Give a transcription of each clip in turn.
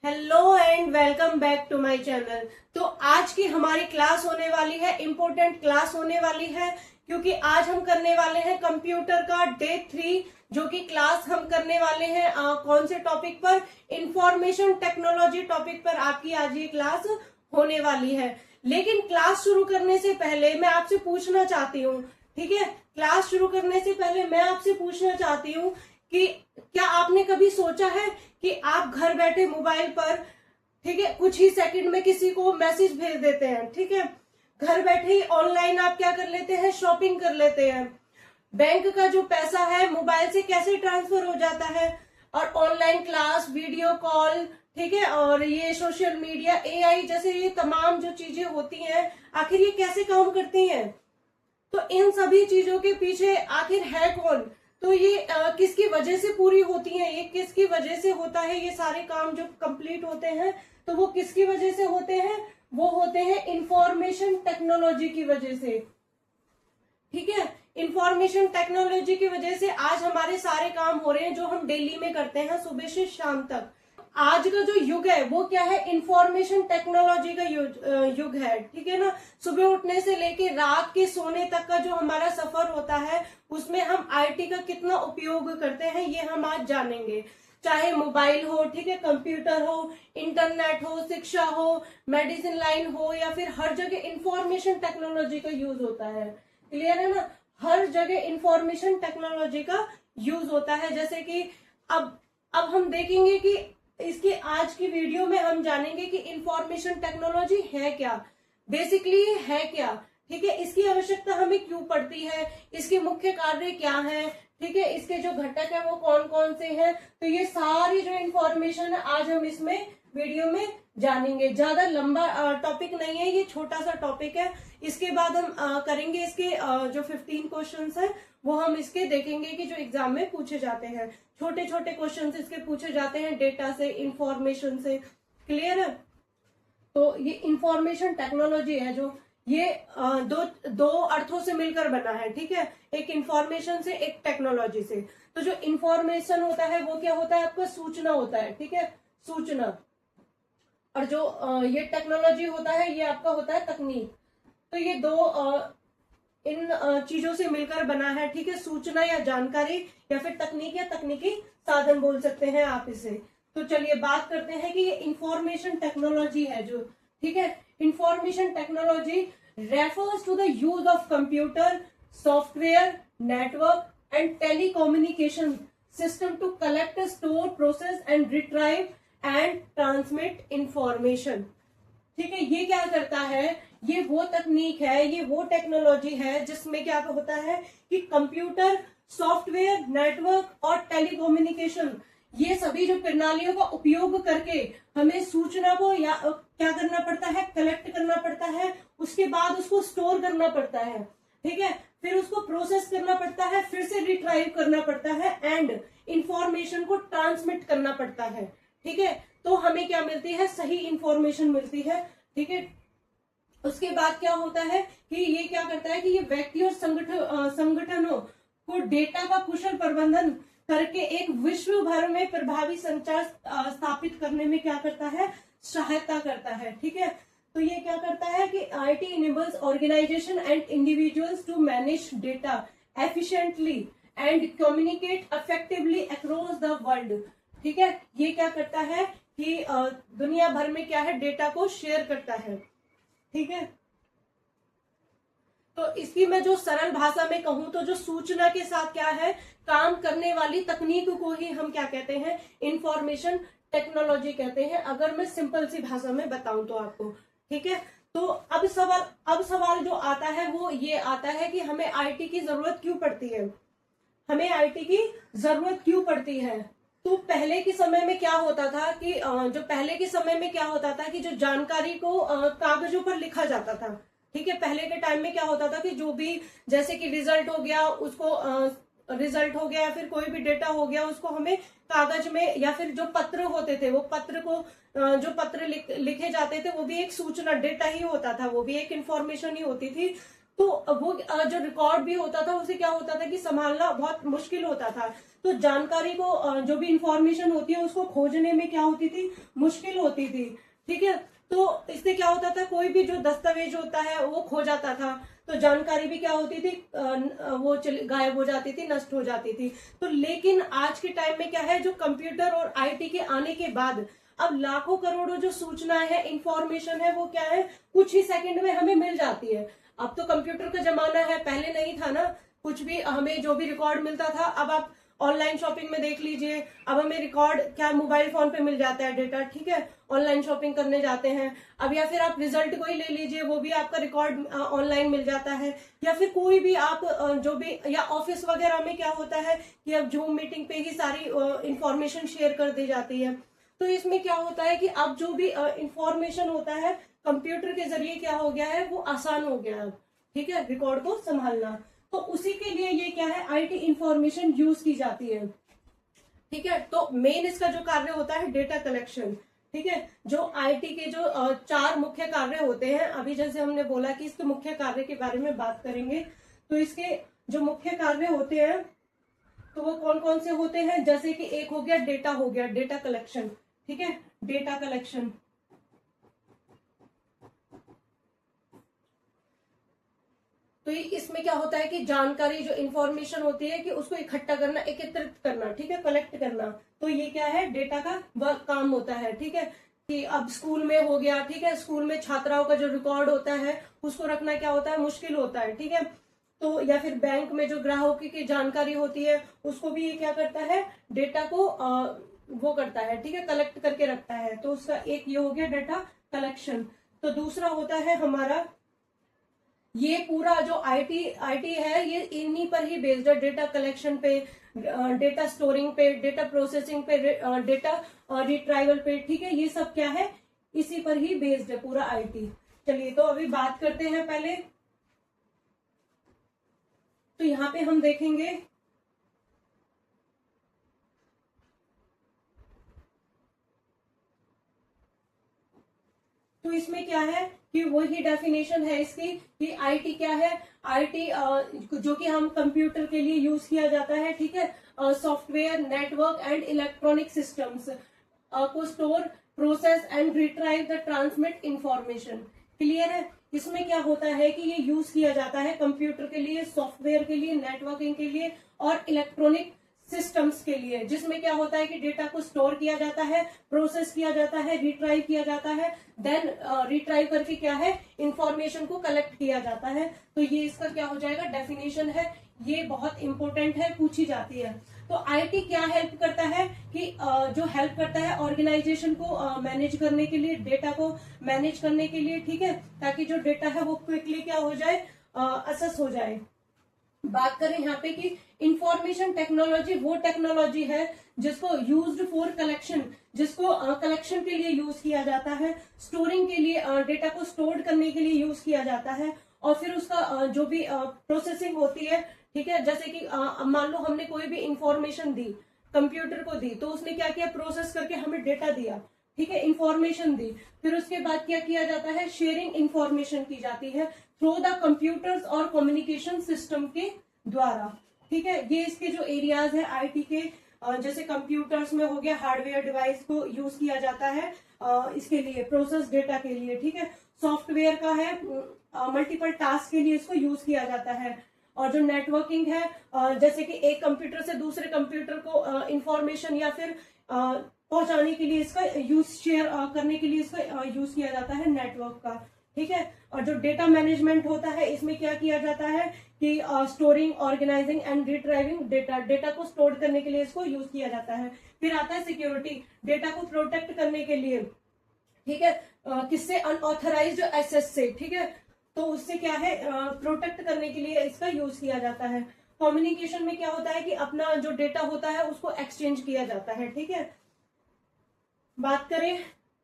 Hello and welcome back to my channel. तो आज की हमारी क्लास होने वाली है, इम्पोर्टेंट क्लास होने वाली है, क्योंकि आज हम करने वाले हैं कंप्यूटर का डे 3, जो कि क्लास हम करने वाले हैं कौन से टॉपिक पर, इंफॉर्मेशन टेक्नोलॉजी टॉपिक पर आपकी आज ये क्लास होने वाली है। लेकिन क्लास शुरू करने से पहले मैं आपसे पूछना चाहती हूँ, ठीक है, क्लास शुरू करने से पहले मैं आपसे पूछना चाहती हूँ कि क्या आपने कभी सोचा है कि आप घर बैठे मोबाइल पर, ठीक है, कुछ ही सेकंड में किसी को मैसेज भेज देते हैं, ठीक है, घर बैठे ही ऑनलाइन आप क्या कर लेते हैं, शॉपिंग कर लेते हैं, बैंक का जो पैसा है मोबाइल से कैसे ट्रांसफर हो जाता है, और ऑनलाइन क्लास, वीडियो कॉल, ठीक है, और ये सोशल मीडिया, एआई जैसे ये तमाम जो चीजें होती हैं, आखिर ये कैसे काम करती हैं। तो इन सभी चीजों के पीछे आखिर है कौन, तो ये किसकी वजह से पूरी होती है, ये किसकी वजह से होता है, ये सारे काम जो कंप्लीट होते हैं तो वो किसकी वजह से होते हैं, वो होते हैं इंफॉर्मेशन टेक्नोलॉजी की वजह से, ठीक है। इंफॉर्मेशन टेक्नोलॉजी की वजह से आज हमारे सारे काम हो रहे हैं जो हम डेली में करते हैं सुबह से शाम तक। आज का जो युग है वो क्या है, इंफॉर्मेशन टेक्नोलॉजी का युग है, ठीक है ना। सुबह उठने से लेके रात के सोने तक का जो हमारा सफर होता है उसमें हम आईटी का कितना उपयोग करते हैं ये हम आज जानेंगे। चाहे मोबाइल हो, ठीक है, कंप्यूटर हो, इंटरनेट हो, शिक्षा हो, मेडिसिन लाइन हो, या फिर हर जगह इंफॉर्मेशन टेक्नोलॉजी का यूज होता है। क्लियर है ना, हर जगह इंफॉर्मेशन टेक्नोलॉजी का यूज होता है। जैसे कि अब हम देखेंगे कि इसकी आज की वीडियो में हम जानेंगे कि इंफॉर्मेशन टेक्नोलॉजी है क्या, बेसिकली है क्या, ठीक है, इसकी आवश्यकता हमें क्यों पड़ती है, इसके मुख्य कार्य क्या है, ठीक है, इसके जो घटक है वो कौन कौन से हैं। तो ये सारी जो इंफॉर्मेशन है आज हम इसमें वीडियो में जानेंगे। ज्यादा लंबा टॉपिक नहीं है, ये छोटा सा टॉपिक है। इसके बाद हम करेंगे इसके जो 15 क्वेश्चंस है वो हम इसके देखेंगे कि जो एग्जाम में पूछे जाते हैं, छोटे छोटे क्वेश्चंस इसके पूछे जाते हैं डेटा से, इंफॉर्मेशन से। क्लियर है, तो ये इंफॉर्मेशन टेक्नोलॉजी है जो ये दो अर्थों से मिलकर बना है, ठीक है, एक इंफॉर्मेशन से, एक टेक्नोलॉजी से। तो जो इंफॉर्मेशन होता है वो क्या होता है, आपका सूचना होता है, ठीक है, सूचना, और जो ये टेक्नोलॉजी होता है ये आपका होता है तकनीक। तो ये दो इन चीजों से मिलकर बना है, ठीक है, सूचना या जानकारी, या फिर तकनीक या तकनीकी साधन बोल सकते हैं आप इसे। तो चलिए बात करते हैं कि ये इंफॉर्मेशन टेक्नोलॉजी है जो, ठीक है, information technology refers to the use of computer, software, network and telecommunication system to collect, store, process and retrieve and transmit information. ठीक है, ये क्या करता है, ये वो तकनीक है, ये वो टेक्नोलॉजी है जिसमें क्या होता है कि कंप्यूटर, सॉफ्टवेयर, नेटवर्क और टेलीकम्युनिकेशन, ये सभी जो प्रणालियों का उपयोग करके हमें सूचना को या क्या करना पड़ता है, कलेक्ट करना पड़ता है, उसके बाद उसको स्टोर करना पड़ता है, ठीक है, फिर उसको प्रोसेस करना पड़ता है, फिर से रिट्राइव करना पड़ता है एंड इंफॉर्मेशन को ट्रांसमिट करना पड़ता है, ठीक है। तो हमें क्या मिलती है, सही इंफॉर्मेशन मिलती है, ठीक है। उसके बाद क्या होता है कि ये क्या करता है कि ये व्यक्ति और संगठनों को डेटा का कुशल प्रबंधन करके एक विश्व भर में प्रभावी संचार स्थापित करने में क्या करता है, सहायता करता है, ठीक है। तो ये क्या करता है कि IT enables organization and individuals to manage data efficiently and communicate effectively across the world, ठीक है। ये क्या करता है कि दुनिया भर में क्या है, डेटा को शेयर करता है, ठीक है। तो इसकी मैं जो सरल भाषा में कहूं तो जो सूचना के साथ क्या है, काम करने वाली तकनीक को ही हम क्या कहते हैं, इंफॉर्मेशन टेक्नोलॉजी कहते हैं, अगर मैं सिंपल सी भाषा में बताऊं तो आपको, ठीक है। तो अब सवाल जो आता है वो ये आता है कि हमें आईटी की जरूरत क्यों पड़ती है, हमें आईटी की जरूरत क्यों पड़ती है। तो पहले के समय में क्या होता था कि जो जानकारी को कागजों पर लिखा जाता था, ठीक है, पहले के टाइम में क्या होता था कि जो भी, जैसे कि रिजल्ट हो गया उसको रिजल्ट हो गया या फिर कोई भी डेटा हो गया उसको हमें कागज में, या फिर जो पत्र होते थे वो पत्र को जो पत्र लिखे जाते थे वो भी एक सूचना, डेटा ही होता था, वो भी एक इंफॉर्मेशन ही होती थी। तो वो जो रिकॉर्ड भी होता था उसे क्या होता था कि संभालना बहुत मुश्किल होता था। तो जानकारी को जो भी इंफॉर्मेशन होती है उसको खोजने में क्या होती थी, मुश्किल होती थी। ठीक है, तो इससे क्या होता था, कोई भी जो दस्तावेज होता है वो खो जाता था, तो जानकारी भी क्या होती थी, वो गायब हो जाती थी, नष्ट हो जाती थी। तो लेकिन आज के टाइम में क्या है, जो कंप्यूटर और आईटी के आने के बाद अब लाखों करोड़ों जो सूचनाएं है, इंफॉर्मेशन है, वो क्या है, कुछ ही सेकंड में हमें मिल जाती है। अब तो कंप्यूटर का जमाना है, पहले नहीं था ना, कुछ भी हमें जो भी रिकॉर्ड मिलता था। अब आप ऑनलाइन शॉपिंग में देख लीजिए, अब हमें रिकॉर्ड क्या मोबाइल फोन पे मिल जाता है डेटा। ठीक है, ऑनलाइन शॉपिंग करने जाते हैं अब, या फिर आप रिजल्ट को ही ले लीजिए, वो भी आपका रिकॉर्ड ऑनलाइन मिल जाता है। या फिर कोई भी आप जो भी, या ऑफिस वगैरह में क्या होता है कि अब जूम मीटिंग पे ही सारी इंफॉर्मेशन शेयर कर दी जाती है। तो इसमें क्या होता है कि अब जो भी इंफॉर्मेशन होता है कंप्यूटर के जरिए क्या हो गया है, वो आसान हो गया है। ठीक है, रिकॉर्ड को संभालना, तो उसी के लिए ये क्या है, आईटी इंफॉर्मेशन यूज की जाती है। ठीक है, तो मेन इसका जो कार्य होता है डेटा कलेक्शन। ठीक है, जो आईटी के जो 4 मुख्य कार्य होते हैं, अभी जैसे हमने बोला कि इसके मुख्य कार्य के बारे में बात करेंगे, तो इसके जो मुख्य कार्य होते हैं तो वो कौन कौन से होते हैं, जैसे कि एक हो गया डेटा, हो गया डेटा कलेक्शन। ठीक है, डेटा कलेक्शन, तो इसमें क्या होता है कि जानकारी जो इंफॉर्मेशन होती है कि उसको इकट्ठा करना, एकत्रित करना, ठीक है, कलेक्ट करना, तो ये क्या है, डेटा का वर्क काम होता है। ठीक है, कि अब स्कूल में हो गया, ठीक है, स्कूल में छात्राओं का जो रिकॉर्ड होता है उसको रखना क्या होता है, मुश्किल होता है। ठीक है, तो या फिर बैंक में जो ग्राहकों की जानकारी होती है उसको भी ये क्या करता है, डेटा को वो करता है, ठीक है, कलेक्ट करके रखता है। तो उसका एक ये हो गया डेटा कलेक्शन। तो दूसरा होता है हमारा, ये पूरा जो आईटी है ये इन्हीं पर ही बेस्ड है, डेटा कलेक्शन पे, डेटा स्टोरिंग पे, डेटा प्रोसेसिंग पे, डेटा रिट्राइवल पे। ठीक है, ये सब क्या है, इसी पर ही बेस्ड है पूरा आईटी। चलिए, तो अभी बात करते हैं पहले, तो यहाँ पे हम देखेंगे तो इसमें क्या है कि वही डेफिनेशन है इसकी कि आईटी क्या है, आईटी जो कि हम कंप्यूटर के लिए यूज किया जाता है। ठीक है, software, network and electronic systems को store, process and retrieve the transmit information. Clear है, इसमें क्या होता है कि ये यूज किया जाता है कंप्यूटर के लिए, सॉफ्टवेयर के लिए, नेटवर्किंग के लिए और इलेक्ट्रॉनिक सिस्टम्स के लिए, जिसमें क्या होता है कि डेटा को स्टोर किया जाता है, प्रोसेस किया जाता है, रिट्राइव किया जाता है, देन रिट्राइव करके क्या है, इंफॉर्मेशन को कलेक्ट किया जाता है। तो ये इसका क्या हो जाएगा, डेफिनेशन है, ये बहुत इंपॉर्टेंट है, पूछी जाती है। तो आईटी क्या हेल्प करता है कि जो हेल्प करता है ऑर्गेनाइजेशन को मैनेज करने के लिए, डेटा को मैनेज करने के लिए। ठीक है, ताकि जो डेटा है वो क्विकली क्या हो जाए, असेस हो जाए। बात करें यहाँ पे कि इंफॉर्मेशन टेक्नोलॉजी वो टेक्नोलॉजी है जिसको यूज्ड फॉर कलेक्शन, जिसको कलेक्शन के लिए यूज किया जाता है, स्टोरिंग के लिए, डेटा को स्टोर करने के लिए यूज किया जाता है, और फिर उसका जो भी प्रोसेसिंग होती है। ठीक है, जैसे कि मान लो हमने कोई भी इंफॉर्मेशन दी, कंप्यूटर को दी, तो उसने क्या किया, प्रोसेस करके हमें डेटा दिया। ठीक है, इंफॉर्मेशन दी, फिर उसके बाद क्या किया जाता है, शेयरिंग इंफॉर्मेशन की जाती है थ्रू द कंप्यूटर्स और कम्युनिकेशन सिस्टम के द्वारा। ठीक है, ये इसके जो एरियाज है आईटी के, जैसे कंप्यूटर्स में हो गया, हार्डवेयर डिवाइस को यूज किया जाता है इसके लिए, प्रोसेस डेटा के लिए। ठीक है, सॉफ्टवेयर का है, मल्टीपल टास्क के लिए इसको यूज किया जाता है। और जो नेटवर्किंग है, जैसे कि एक कंप्यूटर से दूसरे कंप्यूटर को इंफॉर्मेशन या फिर पहुंचाने के लिए इसका यूज, शेयर करने के लिए इसका यूज किया जाता है, नेटवर्क का। ठीक है, और जो डेटा मैनेजमेंट होता है इसमें क्या किया जाता है कि storing, organising and retrieving data, data को स्टोर करने के लिए इसको यूज किया जाता है। फिर आता है सिक्योरिटी, डेटा को प्रोटेक्ट करने के लिए। ठीक है, किससे, अनऑथराइज्ड एक्सेस से। ठीक है, तो उससे क्या है, प्रोटेक्ट करने के लिए इसका यूज किया जाता है। कम्युनिकेशन में क्या होता है कि अपना जो डेटा होता है उसको एक्सचेंज किया जाता है। ठीक है, बात करें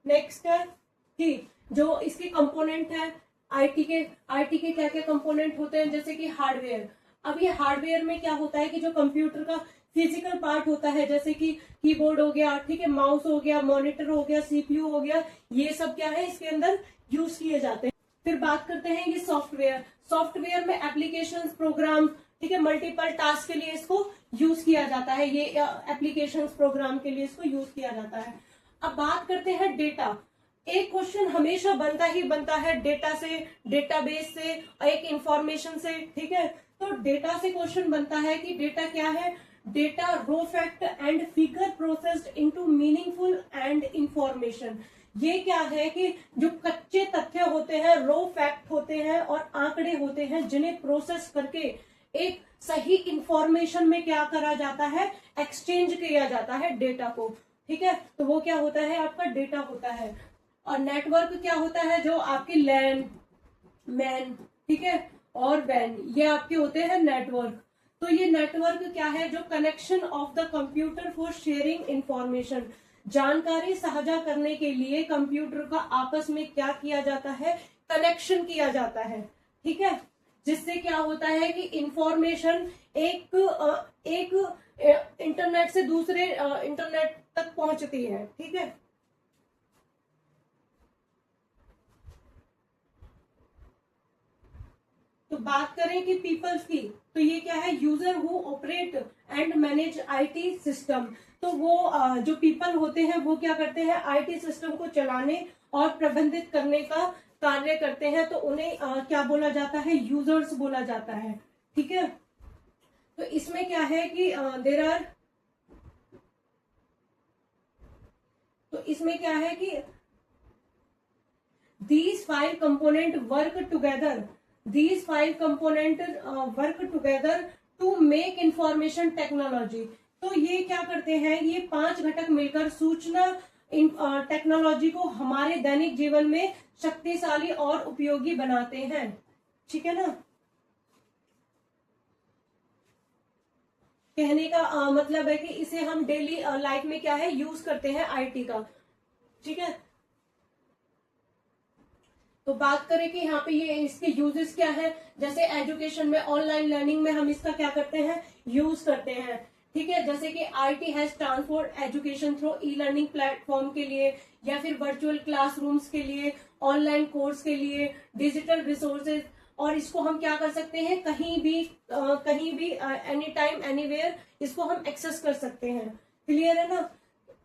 नेक्स्ट कि जो इसके कंपोनेंट है आईटी के क्या क्या कंपोनेंट होते हैं, जैसे कि हार्डवेयर। अब ये हार्डवेयर में क्या होता है कि जो कंप्यूटर का फिजिकल पार्ट होता है, जैसे कि कीबोर्ड हो गया, ठीक है, माउस हो गया, मॉनिटर हो गया, सीपीयू हो गया, ये सब क्या है इसके अंदर यूज किए जाते हैं। फिर बात करते हैं ये सॉफ्टवेयर। सॉफ्टवेयर में एप्लीकेशंस, प्रोग्राम, ठीक है, मल्टीपल टास्क के लिए इसको यूज किया जाता है। ये एप्लीकेशंस, प्रोग्राम के लिए इसको यूज किया जाता है। अब बात करते हैं डेटा। एक क्वेश्चन हमेशा बनता ही बनता है डेटा से, डेटाबेस से, एक इंफॉर्मेशन से, ठीक है। तो डेटा से क्वेश्चन बनता है कि डेटा क्या है। Data raw fact and figure processed into meaningful and information. ये क्या है कि जो कच्चे तथ्य होते हैं, रो फैक्ट होते हैं और आंकड़े होते हैं, जिन्हें प्रोसेस करके एक सही इंफॉर्मेशन में क्या करा जाता है, एक्सचेंज किया जाता है डेटा को, ठीक है। तो वो क्या होता है, आपका डेटा होता है। और नेटवर्क क्या होता है, जो आपके लैन, मैन, ठीक है, और वैन, ये आपके होते हैं नेटवर्क। तो ये नेटवर्क क्या है, जो connection of the computer for sharing information, जानकारी साझा करने के लिए कंप्यूटर का आपस में क्या किया जाता है, कनेक्शन किया जाता है, ठीक है। जिससे क्या होता है कि इंफॉर्मेशन एक इंटरनेट से दूसरे इंटरनेट तक पहुंचती है, ठीक है। तो बात करें कि पीपल्स की, तो ये क्या है, user who operate and manage IT system. तो वो जो पीपल होते हैं वो क्या करते हैं, आईटी सिस्टम को चलाने और प्रबंधित करने का कार्य करते हैं। तो उन्हें क्या बोला जाता है, यूजर्स बोला जाता है, ठीक है। तो इसमें क्या है कि तो इसमें क्या है कि these five component work together to make information technology। तो ये क्या करते हैं, ये 5 घटक मिलकर सूचना टेक्नोलॉजी को हमारे दैनिक जीवन में शक्तिशाली और उपयोगी बनाते हैं, ठीक है ना। कहने का मतलब है कि इसे हम डेली लाइफ में क्या है, यूज करते हैं आईटी का, ठीक है। तो बात करें कि यहाँ पे ये इसके यूजेस क्या है, जैसे एजुकेशन में, ऑनलाइन लर्निंग में हम इसका क्या करते हैं, यूज करते हैं, ठीक है। जैसे कि IT has transform education through e learning platform के लिए, या फिर वर्चुअल क्लासरूम्स के लिए, ऑनलाइन कोर्स के लिए, डिजिटल रिसोर्सेज। और इसको हम क्या कर सकते हैं, कहीं भी एनी टाइम एनीवेयर इसको हम एक्सेस कर सकते हैं, क्लियर है ना।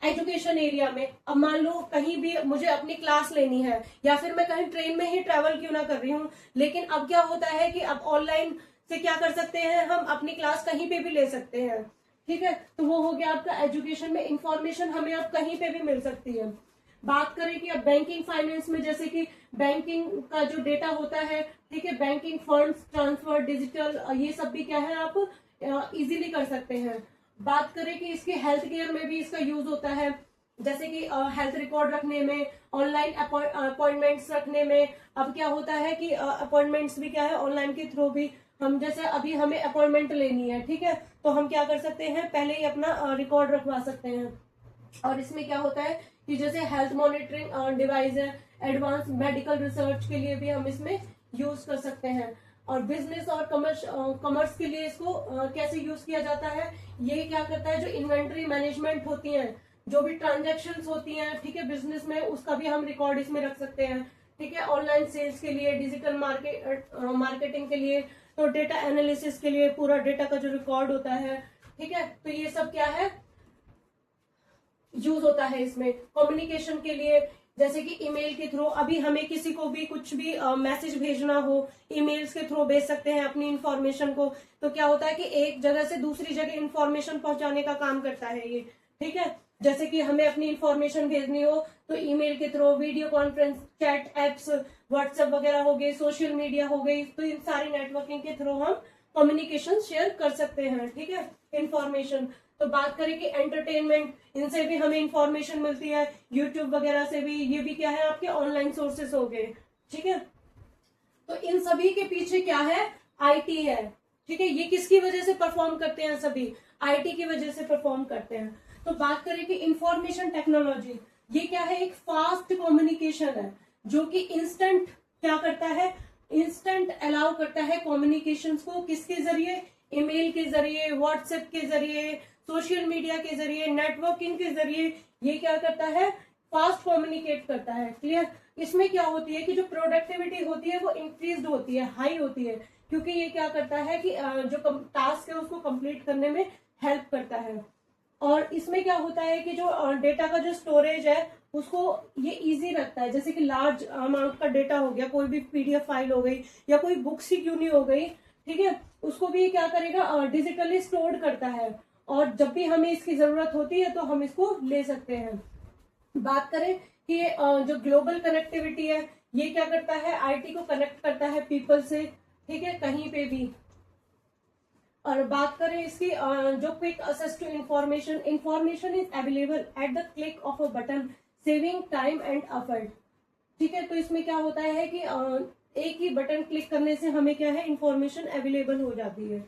एजुकेशन एरिया में अब मान लो कहीं भी मुझे अपनी क्लास लेनी है, या फिर मैं कहीं ट्रेन में ही ट्रेवल क्यों ना कर रही हूँ, लेकिन अब क्या होता है कि अब ऑनलाइन से क्या कर सकते हैं, हम अपनी क्लास कहीं पे भी ले सकते हैं, ठीक है। तो वो हो गया आपका एजुकेशन में, इंफॉर्मेशन हमें अब कहीं पे भी मिल सकती है। बात करें कि अब बैंकिंग फाइनेंस में, जैसे कि बैंकिंग का जो डेटा होता है, ठीक है, बैंकिंग फंड्स ट्रांसफर, डिजिटल, ये सब भी क्या है, आप इजीली कर सकते हैं। बात करें कि इसके हेल्थ केयर में भी इसका यूज होता है, जैसे कि हेल्थ रिकॉर्ड रखने में, ऑनलाइन अपॉइंटमेंट्स रखने में। अब क्या होता है कि अपॉइंटमेंट्स भी क्या है, ऑनलाइन के थ्रू भी हम, जैसे अभी हमें अपॉइंटमेंट लेनी है, ठीक है, तो हम क्या कर सकते हैं, पहले ही अपना रिकॉर्ड रखवा सकते हैं। और इसमें क्या होता है कि जैसे हेल्थ मॉनिटरिंग डिवाइस है, एडवांस मेडिकल रिसर्च के लिए भी हम इसमें यूज कर सकते हैं। और बिजनेस और कॉमर्स के लिए इसको कैसे यूज किया जाता है, ये क्या करता है, जो इन्वेंट्री मैनेजमेंट होती है, जो भी ट्रांजैक्शंस होती हैं, ठीक है, बिजनेस में, उसका भी हम रिकॉर्ड इसमें रख सकते हैं, ठीक है। ऑनलाइन सेल्स के लिए, डिजिटल मार्केटिंग के लिए, तो डेटा एनालिसिस के लिए पूरा डेटा का जो रिकॉर्ड होता है, ठीक है। तो ये सब क्या है, यूज होता है इसमें। कम्युनिकेशन के लिए, जैसे कि ईमेल के थ्रू, अभी हमें किसी को भी कुछ भी मैसेज भेजना हो, ईमेल्स के थ्रू भेज सकते हैं अपनी इंफॉर्मेशन को। तो क्या होता है कि एक जगह से दूसरी जगह इंफॉर्मेशन पहुंचाने का काम करता है ये, ठीक है। जैसे कि हमें अपनी इंफॉर्मेशन भेजनी हो तो ईमेल के through, video conference, chat apps, WhatsApp वगैरह हो गए, सोशल मीडिया हो गई, तो इन सारी नेटवर्किंग के थ्रू हम कम्युनिकेशन शेयर कर सकते हैं, ठीक है, इंफॉर्मेशन। तो बात करें कि एंटरटेनमेंट, इनसे भी हमें इंफॉर्मेशन मिलती है, यूट्यूब वगैरह से भी, ये भी क्या है, आपके ऑनलाइन सोर्सेस हो गए, ठीक है। तो इन सभी के पीछे क्या है, आईटी है, ठीक है। ये किसकी वजह से परफॉर्म करते हैं, सभी आईटी की वजह से परफॉर्म करते हैं। तो बात करें कि इंफॉर्मेशन टेक्नोलॉजी, ये क्या है, एक फास्ट कम्युनिकेशन है, जो कि इंस्टेंट क्या करता है, इंस्टेंट अलाउ करता है कम्युनिकेशन को, किसके जरिए, ईमेल के जरिए, व्हाट्सएप के जरिए, सोशल मीडिया के जरिए, नेटवर्किंग के जरिए। ये क्या करता है, फास्ट कम्युनिकेट करता है। क्लियर? इसमें क्या होती है कि जो प्रोडक्टिविटी होती है वो इंक्रीज होती है, हाई होती है, क्योंकि ये क्या करता है कि जो टास्क है उसको कंप्लीट करने में हेल्प करता है। और इसमें क्या होता है कि जो डेटा का जो स्टोरेज है उसको ये इजी रखता है। जैसे कि लार्ज अमाउंट का डेटा हो गया, कोई भी पीडीएफ फाइल हो गई या कोई बुक्स ही क्यों नहीं हो गई, ठीक है, उसको भी क्या करेगा, डिजिटली स्टोर करता है, और जब भी हमें इसकी जरूरत होती है तो हम इसको ले सकते हैं। बात करें कि जो ग्लोबल कनेक्टिविटी है, ये क्या करता है, आईटी को कनेक्ट करता है पीपल से, ठीक है, कहीं पे भी। और बात करें इसकी जो quick access to information, information is available at the click of a button, saving time and effort. ठीक है, तो इसमें क्या होता है कि एक ही बटन क्लिक करने से हमें क्या है, इंफॉर्मेशन अवेलेबल हो जाती है,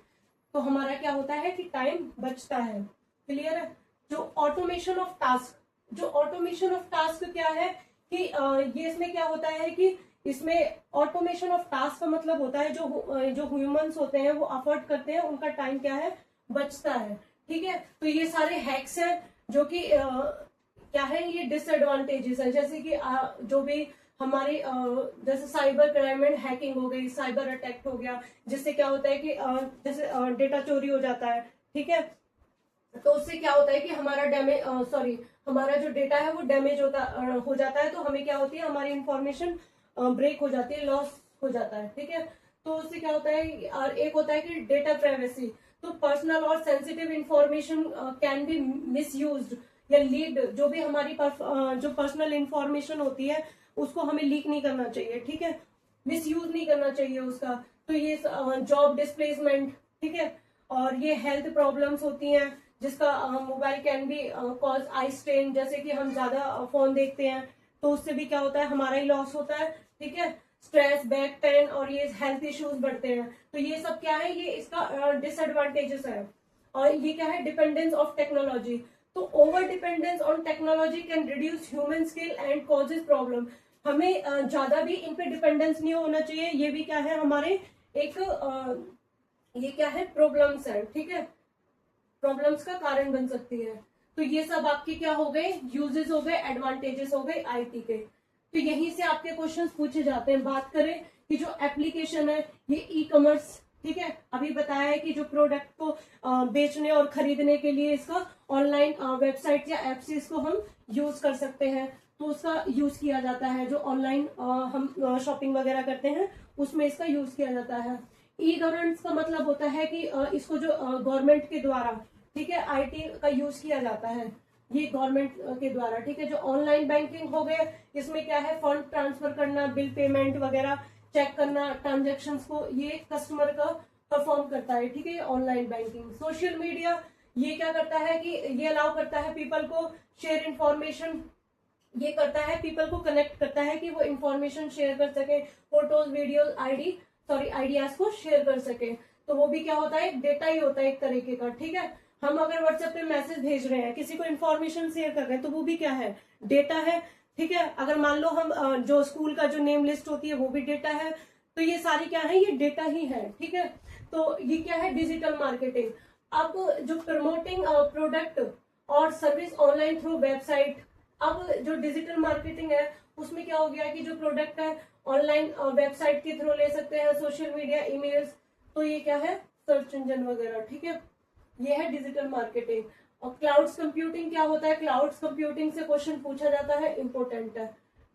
तो हमारा क्या होता है कि टाइम बचता है। क्लियर है? जो ऑटोमेशन ऑफ टास्क, जो ऑटोमेशन ऑफ टास्क क्या है कि ये इसमें क्या होता है कि इसमें ऑटोमेशन ऑफ टास्क का मतलब होता है जो ह्यूमंस होते हैं वो अफोर्ड करते हैं, उनका टाइम क्या है, बचता है। ठीक है, तो ये सारे हैक्स हैं जो कि क्या है, ये डिसएडवांटेजेस है। जैसे कि जो भी हमारे जैसे साइबर क्राइम एंड हैकिंग हो गई, साइबर अटैक हो गया, जिससे क्या होता है कि जैसे डेटा चोरी हो जाता है, ठीक है, तो उससे क्या होता है कि हमारा जो डेटा है वो डैमेज हो जाता है, तो हमें क्या होती है, हमारी इंफॉर्मेशन ब्रेक हो जाती है, लॉस हो जाता है। ठीक है, तो उससे क्या होता है, और एक होता है कि डेटा प्राइवेसी, तो पर्सनल और sensitive information can be misused या लीक्ड। जो भी हमारी जो पर्सनल इंफॉर्मेशन होती है उसको हमें लीक नहीं करना चाहिए, ठीक है, मिसयूज नहीं करना चाहिए उसका। तो ये जॉब डिस्प्लेसमेंट, ठीक है, और ये हेल्थ प्रॉब्लम्स होती हैं, जिसका mobile can be cause eye strain, जैसे कि हम ज्यादा फोन देखते हैं तो उससे भी क्या होता है, हमारा ही लॉस होता है। ठीक है, स्ट्रेस, बैक पेन और ये हेल्थ इश्यूज बढ़ते हैं, तो ये सब क्या है, ये इसका डिसएडवांटेजेस है। और ये क्या है, डिपेंडेंस ऑफ टेक्नोलॉजी, तो over dependence on technology can reduce human skill and causes problem. हमें ज्यादा भी इन पे डिपेंडेंस नहीं होना चाहिए, ये भी क्या है, हमारे एक ये क्या है, प्रॉब्लम्स है। ठीक है, प्रॉब्लम्स का कारण बन सकती है। तो ये सब आपके क्या हो गए, यूजेस हो गए, एडवांटेजेस हो गए आईटी के। तो यहीं से आपके क्वेश्चंस पूछे जाते हैं। बात करें कि जो एप्लीकेशन है, ये ई कॉमर्स, ठीक है, अभी बताया है कि जो प्रोडक्ट को बेचने और खरीदने के लिए इसका ऑनलाइन वेबसाइट या एप्स इसको हम यूज कर सकते हैं, तो उसका यूज किया जाता है। जो ऑनलाइन हम शॉपिंग वगैरह करते हैं उसमें इसका यूज किया जाता है। ई गवर्नेंस का मतलब होता है कि इसको जो गवर्नमेंट के द्वारा, ठीक है, आईटी का यूज किया जाता है, ये गवर्नमेंट के द्वारा। ठीक है, जो ऑनलाइन बैंकिंग हो गए, इसमें क्या है, फंड ट्रांसफर करना, बिल पेमेंट वगैरह चेक करना, ट्रांजेक्शन्स को ये कस्टमर का परफॉर्म करता है। ठीक है, ऑनलाइन बैंकिंग। सोशल मीडिया, ये क्या करता है कि ये अलाउ करता है पीपल को शेयर इंफॉर्मेशन, ये करता है पीपल को कनेक्ट करता है कि वो इंफॉर्मेशन शेयर कर सके, फोटोज, वीडियोज, आइडियाज को शेयर कर सके। तो वो भी क्या होता है, एक डेटा ही होता है एक तरीके का। ठीक है, हम अगर व्हाट्सएप पे मैसेज भेज रहे हैं, किसी को इन्फॉर्मेशन शेयर कर रहे हैं, तो वो भी क्या है, डेटा है। ठीक है, अगर मान लो हम जो स्कूल का जो नेम लिस्ट होती है वो भी डेटा है, तो ये सारी क्या है, ये डेटा ही है। ठीक है, तो ये क्या है, डिजिटल मार्केटिंग। अब जो प्रमोटिंग प्रोडक्ट और सर्विस ऑनलाइन थ्रू वेबसाइट, अब जो डिजिटल मार्केटिंग है उसमें क्या हो गया कि जो प्रोडक्ट है ऑनलाइन वेबसाइट के थ्रू ले सकते हैं, सोशल मीडिया, ईमेल्स, तो ये क्या है, सर्च इंजन वगैरह। ठीक है, ये है डिजिटल मार्केटिंग। और क्लाउड्स कंप्यूटिंग क्या होता है, क्लाउड्स कंप्यूटिंग से क्वेश्चन पूछा जाता है, इंपॉर्टेंट है।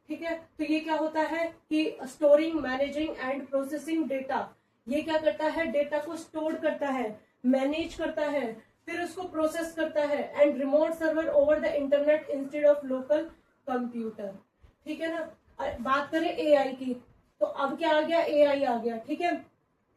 ठीक है, तो ये क्या होता है कि storing, managing and processing data, ये क्या करता है, डेटा को स्टोर करता है, मैनेज करता है, फिर उसको प्रोसेस करता है, and remote server over the internet instead of local computer. ठीक है ना। बात करें एआई की, तो अब क्या आ गया, एआई आ गया। ठीक है,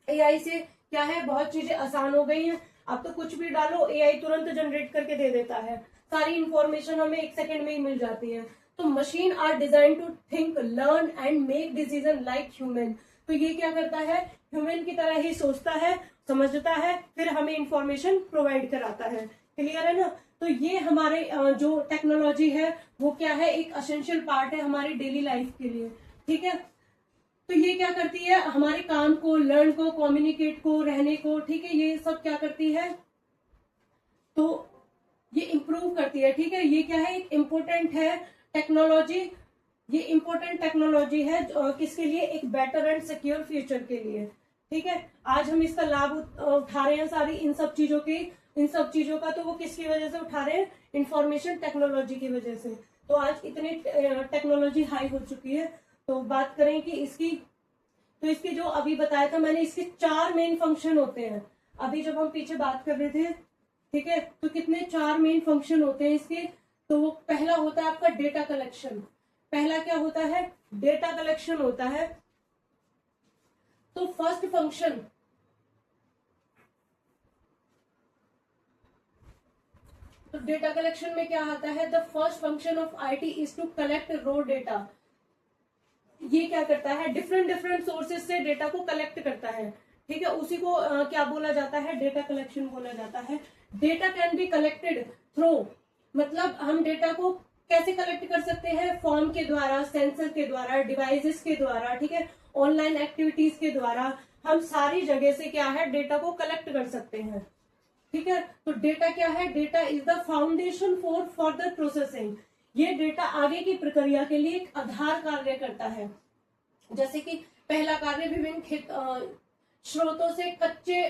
एआई से क्या है, बहुत चीजें आसान हो गई हैं। अब तो कुछ भी डालो, एआई तुरंत जनरेट करके दे देता है, सारी इंफॉर्मेशन हमें एक सेकंड में ही मिल जाती है। तो machine are design to think, learn and make decision like human. तो ये क्या करता है, ह्यूमन की तरह ही सोचता है, समझता है, फिर हमें इंफॉर्मेशन प्रोवाइड कराता है। क्लियर है ना। तो ये हमारे जो टेक्नोलॉजी है वो क्या है, एक असेंशियल पार्ट है हमारी डेली लाइफ के लिए। ठीक है, तो ये क्या करती है, हमारे काम को, लर्न को, कम्युनिकेट को, रहने को, ठीक है, ये सब क्या करती है, तो ये इम्प्रूव करती है। ठीक है, ये क्या है, एक इम्पोर्टेंट है टेक्नोलॉजी, ये इंपॉर्टेंट टेक्नोलॉजी है किसके लिए, एक बेटर एंड सिक्योर फ्यूचर के लिए। ठीक है, आज हम इसका लाभ उठा रहे हैं सारी इन सब चीजों का, तो वो किसकी वजह से उठा रहे हैं, इंफॉर्मेशन टेक्नोलॉजी की वजह से। तो आज इतनी टेक्नोलॉजी हाई हो चुकी है। तो बात करें कि इसकी जो अभी बताया था मैंने, इसके 4 मेन फंक्शन होते हैं। अभी जब हम पीछे बात कर रहे थे, ठीक है, तो कितने 4 मेन फंक्शन होते हैं इसके। तो वो पहला होता है आपका डेटा कलेक्शन। पहला क्या होता है, डेटा कलेक्शन होता है। तो फर्स्ट फंक्शन, तो डेटा कलेक्शन में क्या आता है, the first function of IT is to collect raw data. ये क्या करता है, डिफरेंट सोर्सेज से डेटा को कलेक्ट करता है। ठीक है, उसी को क्या बोला जाता है, डेटा कलेक्शन बोला जाता है। Data can be collected through, मतलब हम डेटा को कैसे कलेक्ट कर सकते हैं, फॉर्म के द्वारा, सेंसर के द्वारा, डिवाइसेस के द्वारा, ठीक है, ऑनलाइन एक्टिविटीज के द्वारा, हम सारी जगह से क्या है, डेटा को कलेक्ट कर सकते हैं। ठीक है, तो डेटा क्या है, data is the foundation for further processing. ये डेटा आगे की प्रक्रिया के लिए एक आधार कार्य करता है। जैसे कि पहला कार्य विभिन्न स्रोतों से कच्चे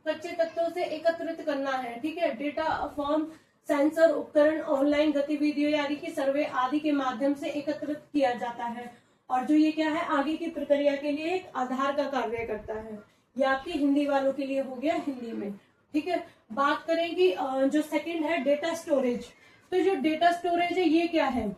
तत्वों से एकत्रित करना है। ठीक है, डेटा फॉर्म, सेंसर, उपकरण, ऑनलाइन गतिविधियों यानी कि सर्वे आदि के माध्यम से एकत्रित किया जाता है। और जो ये क्या है, आगे की प्रक्रिया के लिए एक आधार का कार्य करता है। ये आपकी हिंदी वालों के लिए हो गया हिंदी में। ठीक है, बात करें कि जो सेकंड है डेटा स्टोरेज। तो जो डेटा स्टोरेज है ये क्या है,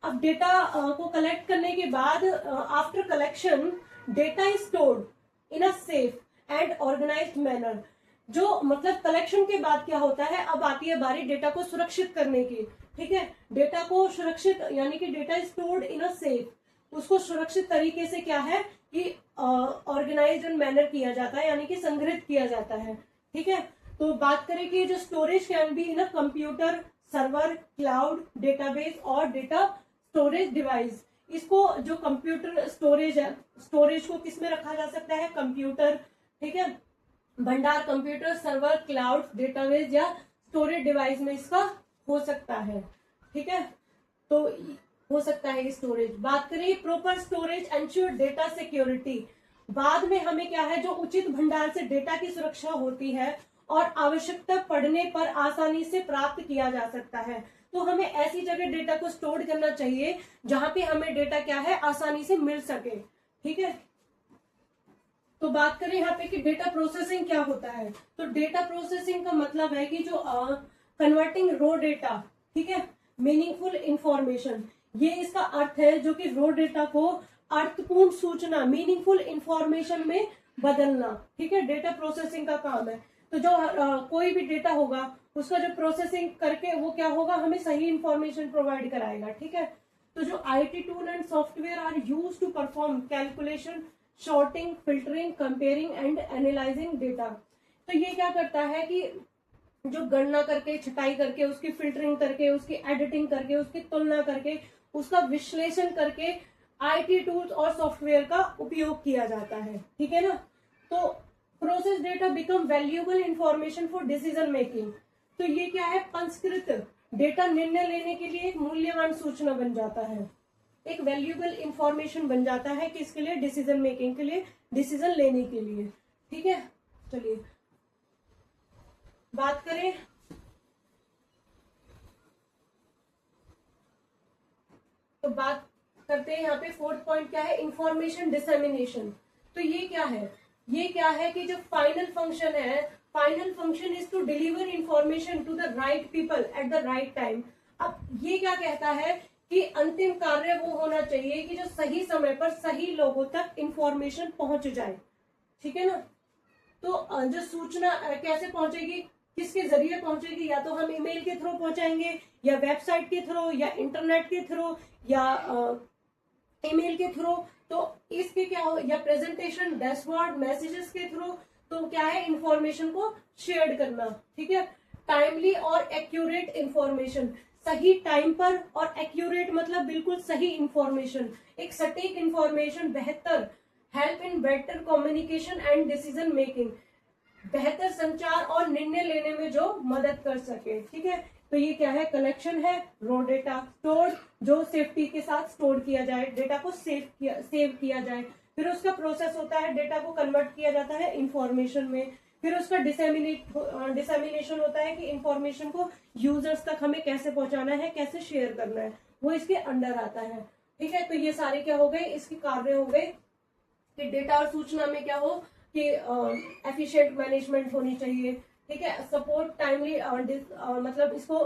अब डेटा को कलेक्ट करने के बाद after collection data is stored in a safe and organised manner. जो मतलब कलेक्शन के बाद क्या होता है, अब आती है बारी डेटा को सुरक्षित करने की। ठीक है, डेटा को सुरक्षित यानी कि data is stored in a safe, उसको सुरक्षित तरीके से क्या है कि ऑर्गेनाइज्ड मैनर किया जाता है, यानी कि संग्रहित किया जाता है। ठीक है, तो बात करें कि जो storage can be in a computer, server, cloud, database और डेटा स्टोरेज डिवाइस। इसको जो कंप्यूटर स्टोरेज है, स्टोरेज को किसमें रखा जा सकता है, कंप्यूटर, ठीक है, भंडार, कंप्यूटर, सर्वर, क्लाउड, डेटाबेस या स्टोरेज डिवाइस में इसका हो सकता है। ठीक है, तो हो सकता है स्टोरेज। बात करें proper storage ensure data security. बाद में हमें क्या है, जो उचित भंडार से डेटा की सुरक्षा होती है और आवश्यकता पड़ने पर आसानी से प्राप्त किया जा सकता है। तो हमें ऐसी जगह डेटा को स्टोर करना चाहिए जहां पे हमें डेटा क्या है, आसानी से मिल सके। ठीक है, तो बात करें यहाँ पे कि डेटा प्रोसेसिंग क्या होता है। तो डेटा प्रोसेसिंग का मतलब है कि जो कन्वर्टिंग रॉ डेटा, ठीक है, मीनिंगफुल इंफॉर्मेशन, ये इसका अर्थ है, जो कि रॉ डेटा को अर्थपूर्ण सूचना, मीनिंगफुल इंफॉर्मेशन में बदलना। ठीक है, डेटा प्रोसेसिंग का काम है। तो जो कोई भी डेटा होगा उसका जो प्रोसेसिंग करके वो क्या होगा, हमें सही इंफॉर्मेशन प्रोवाइड कराएगा। ठीक है, तो जो IT tool and software are used to perform calculation, sorting, filtering, comparing and analysing data. तो ये क्या करता है कि जो गणना करके, छटाई करके, उसकी फिल्टरिंग करके, उसकी एडिटिंग करके, उसकी तुलना करके, उसका विश्लेषण करके आईटी टूल्स और सॉफ्टवेयर का उपयोग किया जाता है। ठीक है ना, तो process data become valuable information for decision making. तो ये क्या है, पंजीकृत डेटा निर्णय लेने के लिए एक मूल्यवान सूचना बन जाता है, एक वैल्यूएबल इंफॉर्मेशन बन जाता है, किसके लिए, डिसीजन मेकिंग के लिए, डिसीजन लेने के लिए। ठीक है, चलिए बात करें तो बात करते हैं यहाँ पे फोर्थ पॉइंट क्या है, इंफॉर्मेशन डिसेमिनेशन। तो ये क्या है, ये क्या है कि जो फाइनल फंक्शन है, final function is to deliver information to the right people at the right time. अब ये क्या कहता है कि अंतिम कार्य वो होना चाहिए कि जो सही समय पर सही लोगों तक इंफॉर्मेशन पहुंच जाए। ठीक है ना, तो जो सूचना कैसे पहुंचेगी, किसके जरिए पहुंचेगी, या तो हम ईमेल के थ्रू पहुंचाएंगे, या वेबसाइट के थ्रू, या इंटरनेट के थ्रू, या ईमेल के थ्रू। तो इसके क्या हो, या प्रेजेंटेशन, डैशबोर्ड, मैसेजेस के थ्रू। तो क्या है, इंफॉर्मेशन को शेयर करना। ठीक है, टाइमली और एक्यूरेट इंफॉर्मेशन, सही टाइम पर, और एक्यूरेट मतलब बिल्कुल सही इंफॉर्मेशन, एक सटीक इंफॉर्मेशन, बेहतर, help in better communication and decision making. बेहतर संचार और निर्णय लेने में जो मदद कर सके। ठीक है, तो ये क्या है, कलेक्शन है। रो डेटा, स्टोर, जो सेफ्टी के साथ स्टोर किया जाए, डेटा को सेव किया जाए। फिर उसका प्रोसेस होता है, डेटा को कन्वर्ट किया जाता है इंफॉर्मेशन में। फिर उसका डिसेमिनेशन होता है कि इंफॉर्मेशन को यूजर्स तक हमें कैसे पहुंचाना है, कैसे शेयर करना है, वो इसके अंडर आता है। ठीक है, तो ये सारे क्या हो गए, इसके कार्य हो गए कि डेटा और सूचना में क्या हो कि एफिशिएंट मैनेजमेंट होनी चाहिए। ठीक है, सपोर्ट टाइमली, मतलब इसको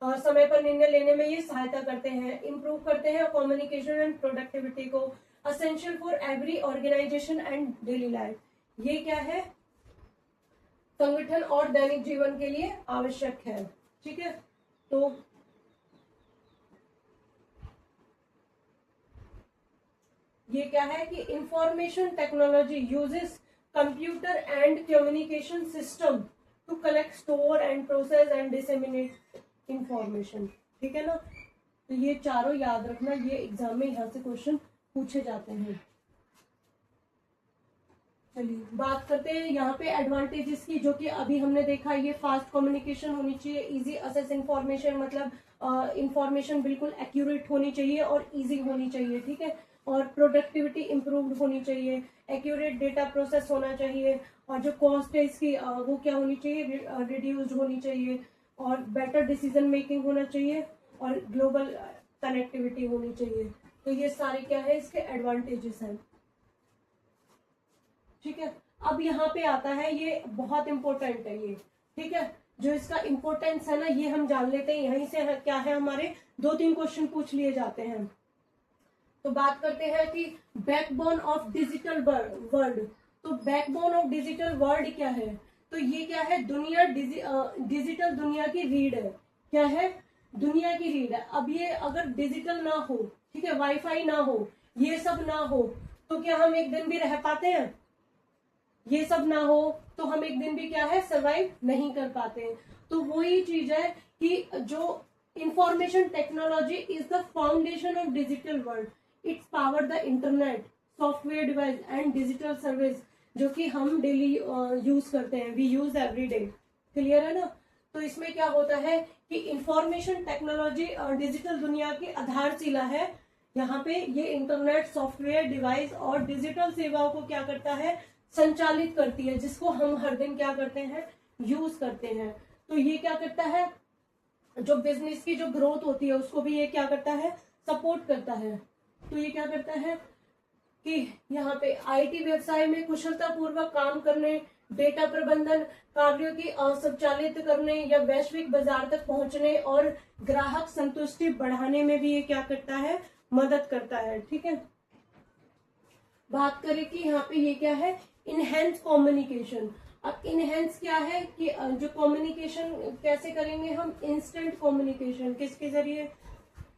समय पर निर्णय लेने में ये सहायता करते हैं, इंप्रूव करते हैं कम्युनिकेशन एंड प्रोडक्टिविटी को, essential for every organisation and daily life. ये क्या है, संगठन और दैनिक जीवन के लिए आवश्यक है। ठीक है, तो ये क्या है कि information technology uses computer and communication system to collect, store and process and disseminate information. ठीक है ना, तो ये चारों याद रखना, ये एग्जाम में यहाँ से क्वेश्चन पूछे जाते हैं। चलिए बात करते हैं यहाँ पे एडवांटेजेस की, जो कि अभी हमने देखा। ये फास्ट कम्युनिकेशन होनी चाहिए, इजी असेस इंफॉर्मेशन, मतलब इंफॉर्मेशन बिल्कुल एक्यूरेट होनी चाहिए और इजी होनी चाहिए। ठीक है, और प्रोडक्टिविटी इंप्रूव्ड होनी चाहिए, एक्यूरेट डेटा प्रोसेस होना चाहिए, और जो कॉस्ट है इसकी वो क्या होनी चाहिए, रिड्यूस्ड होनी चाहिए, और बेटर डिसीजन मेकिंग होना चाहिए, और ग्लोबल कनेक्टिविटी होनी चाहिए। तो ये सारे क्या है, इसके एडवांटेजेस हैं। ठीक है, अब यहाँ पे आता है, ये बहुत इंपॉर्टेंट है ये। ठीक है, जो इसका इंपॉर्टेंस है ना, ये हम जान लेते हैं। यहीं से क्या है, हमारे 2-3 क्वेश्चन पूछ लिए जाते हैं। तो बात करते हैं कि बैकबोन ऑफ डिजिटल वर्ल्ड। तो बैकबोन ऑफ डिजिटल वर्ल्ड क्या है, तो ये क्या है, दुनिया, डिजिटल दुनिया की रीढ़ है। क्या है, दुनिया की रीढ़ है। अब ये अगर डिजिटल ना हो, ठीक है, वाईफाई ना हो, ये सब ना हो, तो क्या हम एक दिन भी रह पाते हैं? ये सब ना हो तो हम एक दिन भी क्या है, सर्वाइव नहीं कर पाते हैं। तो वही चीज है कि जो information technology is the foundation of digital world. It's power the internet, software device and digital service, जो कि हम डेली यूज करते हैं, we use every day. Clear है ना? तो इसमें क्या होता है कि इंफॉर्मेशन टेक्नोलॉजी डिजिटल दुनिया की आधारशिला है। यहाँ पे ये इंटरनेट, सॉफ्टवेयर डिवाइस और डिजिटल सेवाओं को क्या करता है, संचालित करती है, जिसको हम हर दिन क्या करते हैं, यूज करते हैं। तो ये क्या करता है, जो बिजनेस की जो ग्रोथ होती है उसको भी ये क्या करता है, सपोर्ट करता है। तो ये क्या करता है कि यहाँ पे आईटी व्यवसाय में कुशलता पूर्वक काम करने, डेटा प्रबंधन कार्यों की संचालित करने या वैश्विक बाजार तक पहुंचने और ग्राहक संतुष्टि बढ़ाने में भी ये क्या करता है, मदद करता है। ठीक है, बात करें कि यहाँ पे ये क्या है, इनहेंस कम्युनिकेशन। अब इनहेंस क्या है कि जो कम्युनिकेशन कैसे करेंगे हम, इंस्टेंट कम्युनिकेशन, किसके जरिए,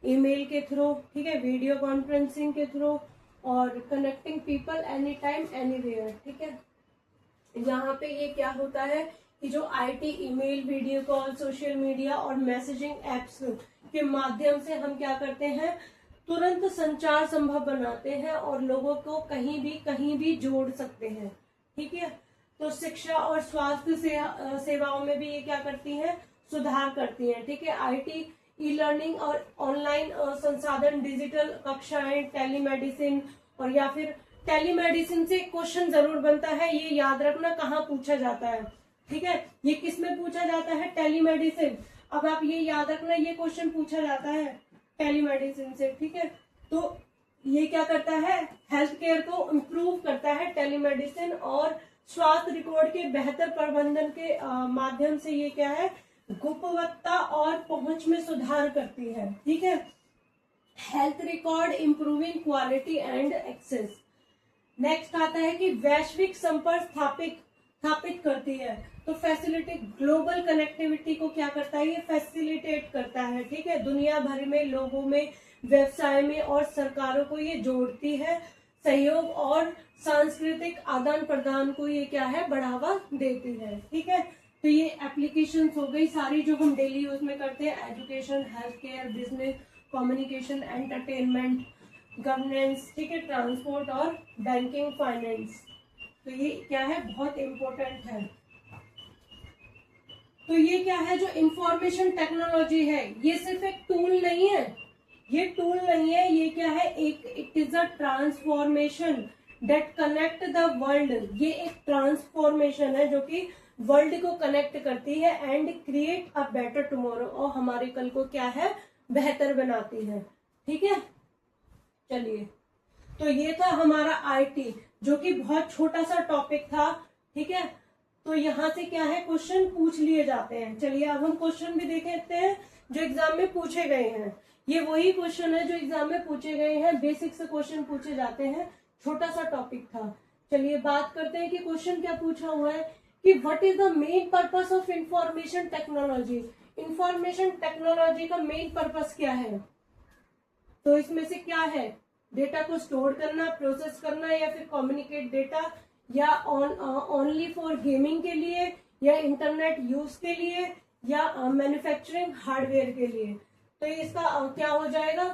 ईमेल के थ्रू, ठीक है, वीडियो कॉन्फ्रेंसिंग के थ्रू, और connecting people any time anywhere. ठीक है, यहाँ पे ये क्या होता है कि जो IT, email, video call, social media और मैसेजिंग एप्स के माध्यम से हम क्या करते हैं, तुरंत संचार संभव बनाते हैं और लोगों को कहीं भी जोड़ सकते हैं। ठीक है, तो शिक्षा और स्वास्थ्य सेवाओं में भी ये क्या करती हैं, सुधार करती हैं। ठीक है, आईटी, ई लर्निंग और ऑनलाइन संसाधन, डिजिटल कक्षाएं, टेलीमेडिसिन, और या फिर टेलीमेडिसिन से क्वेश्चन जरूर बनता है, ये याद रखना कहाँ पूछा जाता है। ठीक है, ये किस में पूछा जाता है, टेलीमेडिसिन। अब आप ये याद रखना, ये क्वेश्चन पूछा जाता है टेलीमेडिसिन से। ठीक है, तो ये क्या करता है, हेल्थ केयर को इम्प्रूव करता है टेलीमेडिसिन, और स्वास्थ्य रिकॉर्ड के बेहतर प्रबंधन के माध्यम से ये क्या है, गुणवत्ता और पहुंच में सुधार करती है। ठीक है, health record improving quality and access. Next आता है कि वैश्विक संपर्क स्थापित करती है। तो फैसिलिटेट, ग्लोबल कनेक्टिविटी को क्या करता है, ये फैसिलिटेट करता है। ठीक है, दुनिया भर में लोगों में, व्यवसाय में और सरकारों को ये जोड़ती है। सहयोग और सांस्कृतिक आदान प्रदान को ये क्या है, बढ़ावा देती है। ठीक है, तो ये एप्लीकेशंस हो गई सारी जो हम डेली यूज में करते हैं, education, health care, business, communication, entertainment, governance, ठीक है, ट्रांसपोर्ट और बैंकिंग, फाइनेंस। तो ये क्या है, बहुत इंपॉर्टेंट है। तो ये क्या है, जो इंफॉर्मेशन टेक्नोलॉजी है ये सिर्फ एक टूल नहीं है, ये टूल नहीं है, ये क्या है, एक it is a transformation that connect the world. ये एक ट्रांसफॉर्मेशन है जो कि वर्ल्ड को कनेक्ट करती है and create a better tomorrow, और हमारे कल को क्या है, बेहतर बनाती है। ठीक है, चलिए, तो ये था हमारा आईटी जो कि बहुत छोटा सा टॉपिक था। ठीक है, तो यहाँ से क्या है, क्वेश्चन पूछ लिए जाते हैं। चलिए अब हम क्वेश्चन भी देख लेते हैं जो एग्जाम में पूछे गए हैं। ये वही क्वेश्चन है जो एग्जाम में पूछे गए हैं, बेसिक से क्वेश्चन पूछे जाते हैं, छोटा सा टॉपिक था। चलिए बात करते हैं कि क्वेश्चन क्या पूछा हुआ है कि what is the main purpose of information technology. Information technology का मेन पर्पस क्या है, तो इसमें से क्या है, डेटा को स्टोर करना, प्रोसेस करना, या फिर कम्युनिकेट डेटा, या ओनली फॉर गेमिंग के लिए, या इंटरनेट यूज के लिए, या मैन्युफैक्चरिंग हार्डवेयर के लिए। तो इसका क्या हो जाएगा,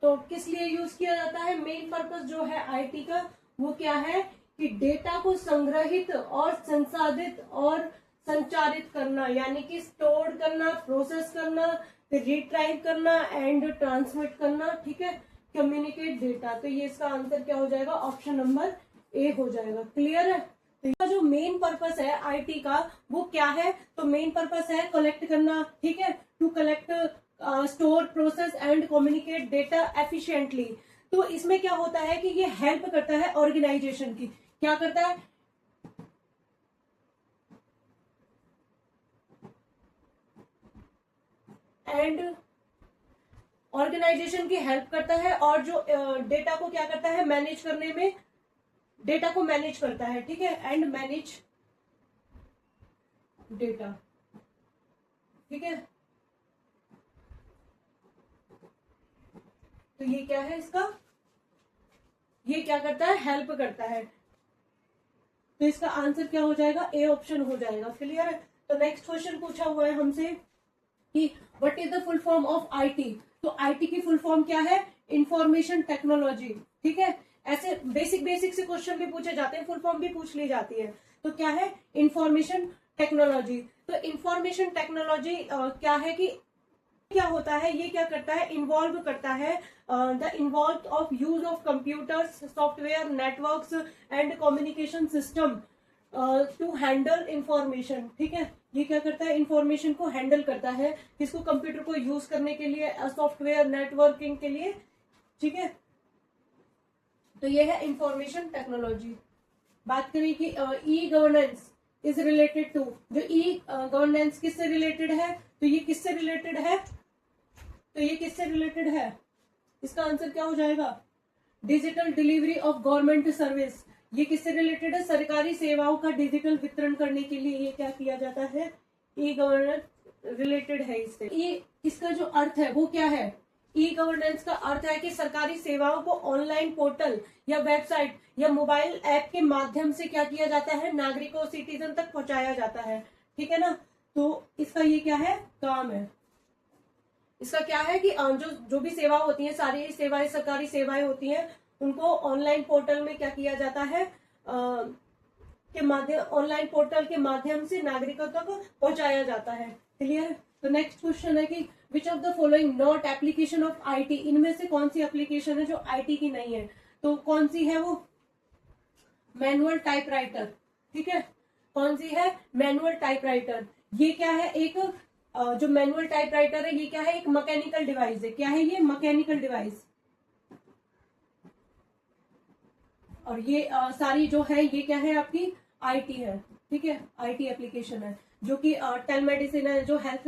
तो किस लिए यूज किया जाता है, मेन पर्पस जो है आईटी का वो क्या है कि डेटा को संग्रहित और संसाधित और संचारित करना, यानी कि स्टोर करना, प्रोसेस करना, फिर रिट्राइव करना एंड ट्रांसमिट करना। ठीक है, कम्युनिकेट डेटा। तो ये इसका आंसर क्या हो जाएगा, ऑप्शन नंबर ए हो जाएगा। क्लियर है, तो इसका जो मेन पर्पस है आईटी का वो क्या है, तो मेन पर्पस है कलेक्ट करना। ठीक है, to collect, store, process and communicate data efficiently. तो इसमें क्या होता है कि ये हेल्प करता है ऑर्गेनाइजेशन की, क्या करता है, एंड ऑर्गेनाइजेशन की हेल्प करता है, और जो डेटा को क्या करता है, मैनेज करने में, डेटा को मैनेज करता है। ठीक है, एंड मैनेज डेटा। ठीक है, तो ये क्या है इसका, ये क्या करता है, हेल्प करता है। तो इसका आंसर क्या हो जाएगा, ए ऑप्शन हो जाएगा। क्लियर है, तो नेक्स्ट क्वेश्चन पूछा हुआ है हमसे कि what is the full form of IT. तो आईटी की फुल फॉर्म क्या है, इंफॉर्मेशन टेक्नोलॉजी। ठीक है, ऐसे बेसिक बेसिक से क्वेश्चन भी पूछे जाते हैं, फुल फॉर्म भी पूछ ली जाती है। तो क्या है, इंफॉर्मेशन टेक्नोलॉजी। तो इंफॉर्मेशन टेक्नोलॉजी क्या है कि क्या होता है, ये क्या करता है, इन्वॉल्व करता है the involve of use of computers, software, networks and communication system to handle information. ठीक है, ये क्या करता है, इंफॉर्मेशन को हैंडल करता है, किसको, कंप्यूटर को यूज करने के लिए, सॉफ्टवेयर नेटवर्किंग के लिए। ठीक है, तो ये है इंफॉर्मेशन टेक्नोलॉजी। बात करें कि e governance is related to, जो ई गवर्नेंस किससे रिलेटेड है, तो ये किससे रिलेटेड है, तो ये किससे रिलेटेड है, इसका आंसर क्या हो जाएगा, digital delivery of government service. ये किससे रिलेटेड है, सरकारी सेवाओं का डिजिटल वितरण करने के लिए ये क्या किया जाता है, ई गवर्नेंस रिलेटेड है इससे। ये इसका जो अर्थ है वो क्या है, ई गवर्नेंस का अर्थ है कि सरकारी सेवाओं को ऑनलाइन पोर्टल या वेबसाइट या मोबाइल ऐप के माध्यम से क्या किया जाता है, नागरिकों, सिटीजन तक पहुंचाया जाता है। ठीक है ना, तो इसका ये क्या है, काम है। इसका क्या है कि जो भी सेवा होती है, सारी सेवाएं, सरकारी सेवाएं होती हैं, उनको ऑनलाइन पोर्टल में क्या किया जाता है, के माध्यम, ऑनलाइन पोर्टल के माध्यम से नागरिकों तक पहुंचाया जाता है। क्लियर। तो नेक्स्ट क्वेश्चन है कि which of the following not application of IT, इनमें से कौन सी एप्लीकेशन है जो आईटी की नहीं है, तो कौन सी है वो, मैनुअल टाइपराइटर। ठीक है, कौन सी है, मैनुअल टाइपराइटर। ये क्या है, एक जो मैनुअल टाइपराइटर है ये क्या है, एक मैकेनिकल डिवाइस है। क्या है ये, मैकेनिकल डिवाइस। और ये सारी जो है ये क्या है, आपकी आईटी है। ठीक है, आईटी एप्लीकेशन है, जो कि टेल मेडिसिन है, जो हेल्थ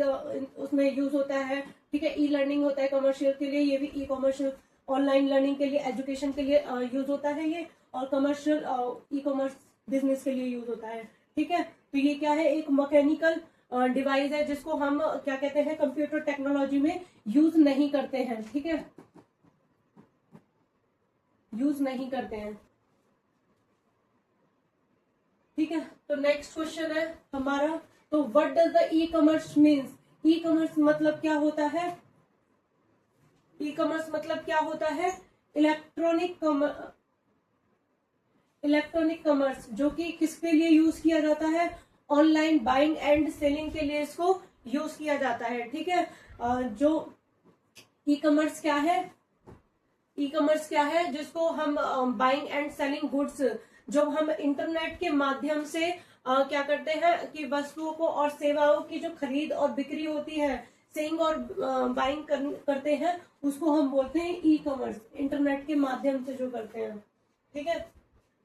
उसमें यूज होता है। ठीक है, ई लर्निंग होता है कमर्शियल के लिए, ये भी ई कॉमर्शियल ऑनलाइन लर्निंग के लिए, एजुकेशन के लिए यूज होता है ये, और कमर्शियल ई कॉमर्स बिजनेस के लिए यूज होता है। ठीक है, तो ये क्या है, एक मैकेनिकल डिवाइस है जिसको हम क्या कहते हैं, कंप्यूटर टेक्नोलॉजी में यूज नहीं करते हैं। ठीक है, यूज नहीं करते हैं। ठीक है, तो नेक्स्ट क्वेश्चन है हमारा, तो what does the e commerce means. E commerce मतलब क्या होता है, ई कॉमर्स मतलब क्या होता है, इलेक्ट्रॉनिक इलेक्ट्रॉनिक कॉमर्स, जो कि किसके लिए यूज किया जाता है, ऑनलाइन बाइंग एंड सेलिंग के लिए इसको यूज किया जाता है। ठीक है, जो ई कॉमर्स क्या है, ई कॉमर्स क्या है, जिसको हम बाइंग एंड सेलिंग गुड्स, जब हम इंटरनेट के माध्यम से क्या करते हैं कि वस्तुओं को और सेवाओं की जो खरीद और बिक्री होती है, सेलिंग और बाइंग करते हैं, उसको हम बोलते हैं ई कॉमर्स, इंटरनेट के माध्यम से जो करते हैं। ठीक है,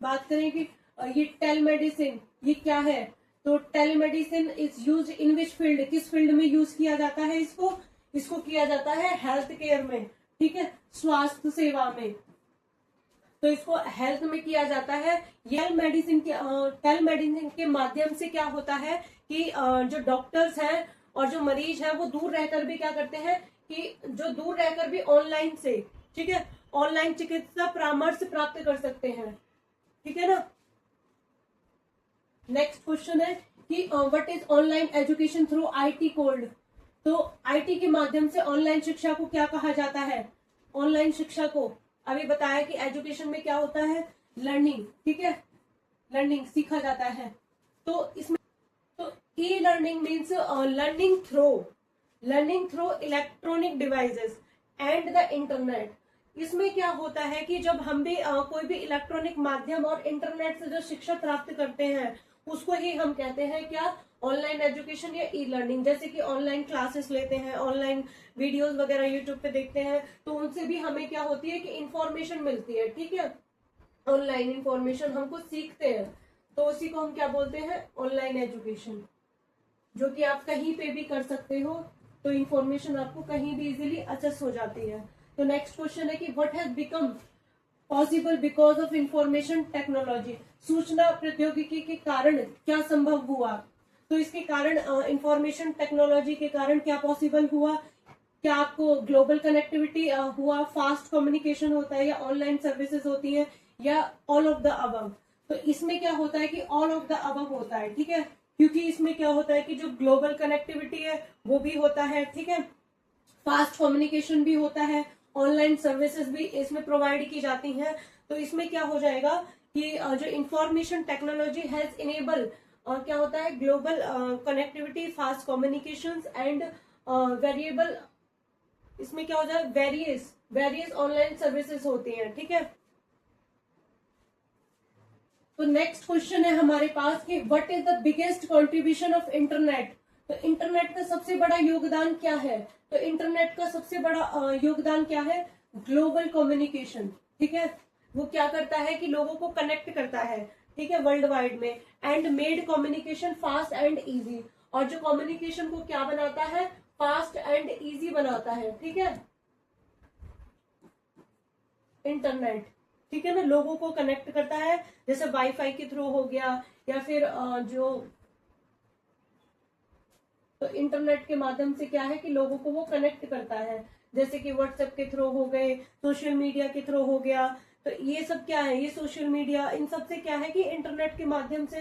बात करें कि ये टेल मेडिसिन ये क्या है, तो telemedicine is use in which field, किस फील्ड में यूज किया जाता है इसको किया जाता है हेल्थ केयर में। ठीक है, स्वास्थ्य सेवा में, तो इसको हेल्थ में किया जाता है। टेल मेडिसिन के माध्यम से क्या होता है कि जो डॉक्टर्स हैं और जो मरीज है वो दूर रहकर भी क्या करते हैं कि जो दूर रहकर भी ऑनलाइन से, ठीक है, ऑनलाइन चिकित्सा परामर्श प्राप्त कर सकते हैं। ठीक है ना। नेक्स्ट क्वेश्चन है कि what is online education through IT code, तो आईटी के माध्यम से ऑनलाइन शिक्षा को क्या कहा जाता है, ऑनलाइन शिक्षा को अभी बताया कि एजुकेशन में क्या होता है, लर्निंग। ठीक है, लर्निंग सीखा जाता है। तो इसमें तो e learning means learning through electronic devices and the internet. इसमें क्या होता है कि जब हम भी कोई भी इलेक्ट्रॉनिक माध्यम और इंटरनेट से जो शिक्षा प्राप्त करते हैं उसको ही हम कहते हैं क्या, ऑनलाइन एजुकेशन या ई लर्निंग। जैसे कि ऑनलाइन क्लासेस लेते हैं, ऑनलाइन वीडियोस वगैरह यूट्यूब पे देखते हैं, तो उनसे भी हमें क्या होती है कि इंफॉर्मेशन मिलती है। ठीक है, ऑनलाइन इंफॉर्मेशन हमको सीखते हैं, तो उसी को हम क्या बोलते हैं, ऑनलाइन एजुकेशन, जो कि आप कहीं पे भी कर सकते हो, तो इंफॉर्मेशन आपको कहीं भी इजीली एक्सेस हो जाती है। तो नेक्स्ट क्वेश्चन है कि what has become possible because of information technology, सूचना प्रौद्योगिकी के कारण क्या संभव हुआ, तो इसके कारण इंफॉर्मेशन टेक्नोलॉजी के कारण क्या पॉसिबल हुआ, क्या आपको ग्लोबल कनेक्टिविटी हुआ, फास्ट कम्युनिकेशन होता है, या ऑनलाइन सर्विसेज होती है, या ऑल ऑफ द अबव। तो इसमें क्या होता है कि ऑल ऑफ द अबव होता है। ठीक है, क्योंकि इसमें क्या होता है कि जो ग्लोबल कनेक्टिविटी है वो भी होता है, ठीक है, फास्ट कम्युनिकेशन भी होता है, ऑनलाइन सर्विसेज भी इसमें प्रोवाइड की जाती हैं। तो इसमें क्या हो जाएगा कि जो इंफॉर्मेशन टेक्नोलॉजी हैज इनेबल क्या होता है, global connectivity, fast communications and variable, इसमें क्या हो जाए, वेरियस ऑनलाइन सर्विसेज होती हैं। ठीक है, तो नेक्स्ट क्वेश्चन है हमारे पास कि what is the biggest contribution of internet, तो इंटरनेट का सबसे बड़ा योगदान क्या है, तो इंटरनेट का सबसे बड़ा योगदान क्या है, ग्लोबल कम्युनिकेशन। ठीक है, वो क्या करता है कि लोगों को कनेक्ट करता है, ठीक है, वर्ल्ड वाइड में, and made communication fast and easy, और जो कम्युनिकेशन को क्या बनाता है, फास्ट एंड इजी बनाता है। ठीक है, इंटरनेट, ठीक है ना, लोगों को कनेक्ट करता है, जैसे वाईफाई के थ्रू हो गया, या फिर तो इंटरनेट के माध्यम से क्या है कि लोगों को वो कनेक्ट करता है, जैसे कि व्हाट्सएप के थ्रू हो गए, सोशल मीडिया के थ्रू हो गया। तो ये सब क्या है, ये सोशल मीडिया, इन सब से क्या है कि इंटरनेट के माध्यम से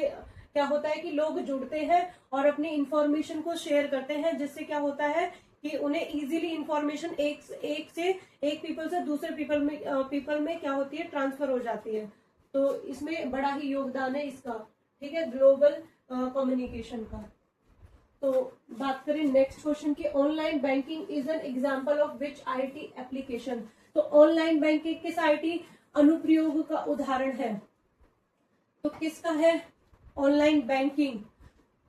क्या होता है कि लोग जुड़ते हैं और अपनी इंफॉर्मेशन को शेयर करते हैं, जिससे क्या होता है कि उन्हें इजीली इंफॉर्मेशन एक पीपल से दूसरे पीपल में क्या होती है, ट्रांसफर हो जाती है। तो इसमें बड़ा ही योगदान है इसका। ठीक है, ग्लोबल कम्युनिकेशन का। तो बात करें नेक्स्ट क्वेश्चन की, online banking is an example of which IT application, तो ऑनलाइन बैंकिंग किस आईटी अनुप्रयोग का उदाहरण है, तो किसका है, ऑनलाइन बैंकिंग।